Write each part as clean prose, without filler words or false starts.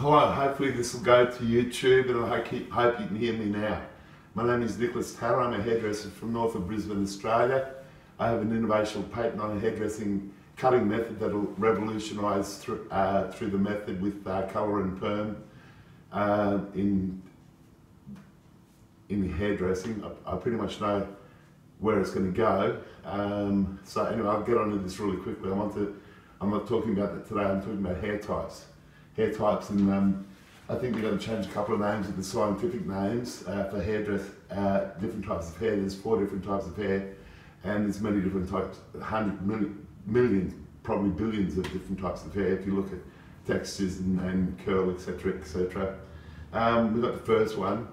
Hello, hopefully this will go to YouTube and I hope you can hear me now. My name is Nicholas Tanner, I'm a hairdresser from north of Brisbane, Australia. I have an innovational patent on a hairdressing cutting method that will revolutionise through the method with colour and perm in hairdressing. I pretty much know where it's going to go. So anyway, I'll get onto this really quickly. I'm not talking about that today, I'm talking about hair types. Hair types, and I think we're going to change a couple of names of the scientific names for different types of hair. There's 4 different types of hair, and there's many different types, 100 millions, probably billions of different types of hair if you look at textures and curl, etc., etc. We've got the first one,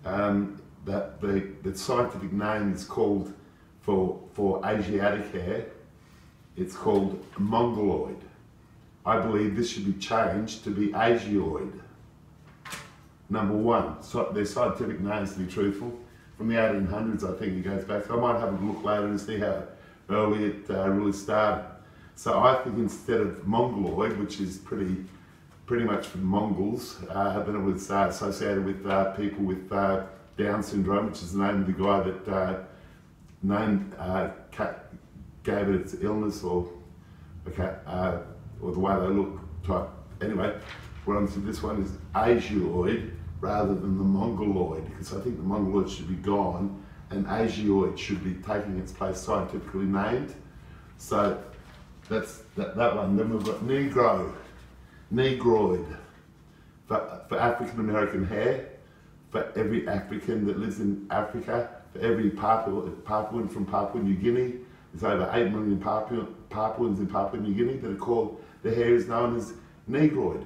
that the scientific name is called, for Asiatic hair, it's called Mongoloid. I believe this should be changed to be Asiaoid. Number 1, so their scientific names, to be truthful, from the 1800s I think it goes back. So I might have a look later and see how early it really started. So I think instead of Mongoloid, which is pretty much for Mongols, then it was associated with people with Down syndrome, which is the name of the guy that gave it its illness or the way they look type. Anyway, what I'm saying, this one is Asiaoid rather than the Mongoloid, because I think the Mongoloid should be gone and Asiaoid should be taking its place, scientifically named. So that's that one. Then we've got Negroid for African American hair, for every African that lives in Africa, for every Papuan from Papua New Guinea. There's over 8 million Papuans in Papua New Guinea that are called, the hair is known as Negroid.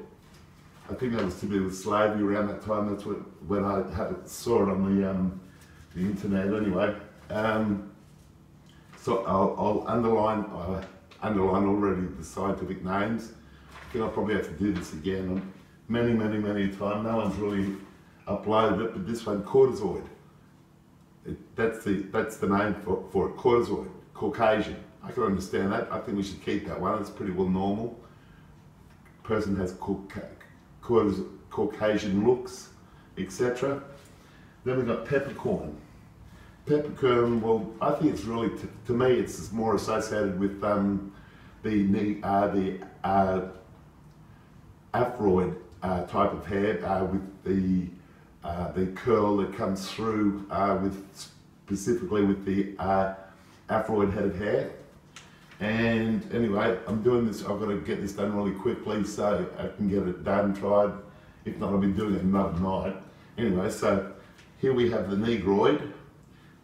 I think that was to do with slavery around that time. That's when I saw it on the internet anyway. So I'll underline already the scientific names. I think I'll probably have to do this again many times. No one's really uploaded it, but this one, Caucasoid. That's the name for it, Caucasoid. Caucasian. I can understand that. I think we should keep that one. It's pretty well normal. Person has Caucasian looks, etc. Then we've got peppercorn. Peppercorn, well, I think it's really, to me, it's more associated with the Afroid type of hair, with the curl that comes through, specifically with the Afroid head of hair. And anyway, I'm doing this, I've got to get this done really quickly so I can get it done, tried. If not, I'll be doing it another night. Anyway, so here we have the Negroid,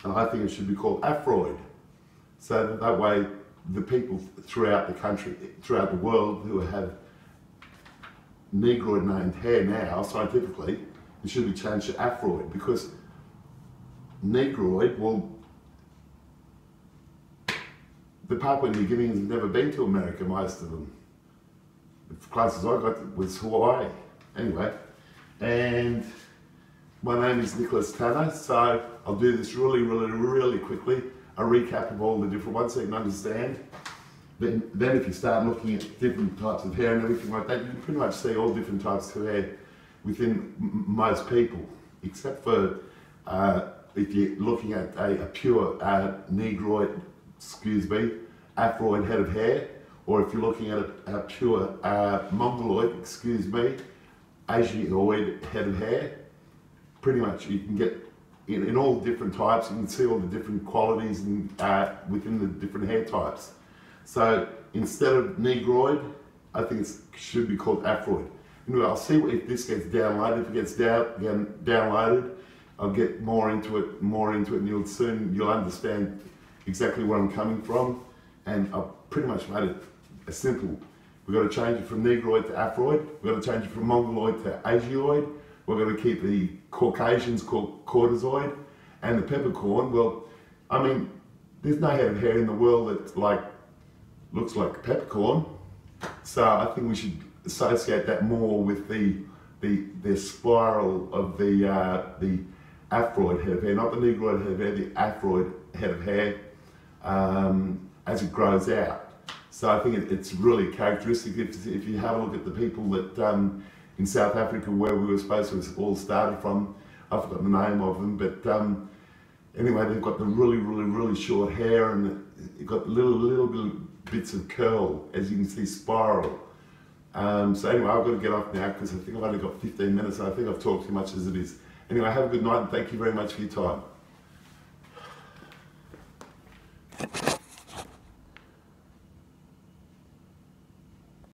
and I think it should be called Afroid. So that way, the people throughout the country, throughout the world who have Negroid named hair now, scientifically, it should be changed to Afroid, because Negroid, well, the Papua New Guineans have never been to America, most of them. The closest I got was Hawaii. Anyway, and my name is Nicholas Tanner, so I'll do this really quickly. A recap of all the different ones so you can understand. Then if you start looking at different types of hair and everything like that, you can pretty much see all different types of hair within most people, except for if you're looking at a pure Negroid, Afroid head of hair, or if you're looking at a pure Mongoloid, Asiaoid head of hair. Pretty much you can get in all different types, you can see all the different qualities within the different hair types. So instead of Negroid, I think it should be called Afroid. Anyway, I'll see if this gets downloaded. If it gets downloaded, I'll get more into it, and you'll understand exactly where I'm coming from. And I've pretty much made it a simple. We've got to change it from Negroid to Afroid. We've got to change it from Mongoloid to Asiaoid. We're going to keep the Caucasians called Caucasoid, and the peppercorn. Well, I mean, there's no head of hair in the world that looks like peppercorn. So I think we should associate that more with the spiral of the Afroid head of hair, not the Negroid head of hair, the Afroid head of hair, as it grows out. So I think it's really characteristic. If you have a look at the people that in South Africa where we were supposed to have all started from. I forgot the name of them, but anyway, they've got the really short hair, and you've got little bits of curl, as you can see, spiral. So anyway, I've got to get off now because I think I've only got 15 minutes and I think I've talked too much as it is. Anyway, have a good night and thank you very much for your time.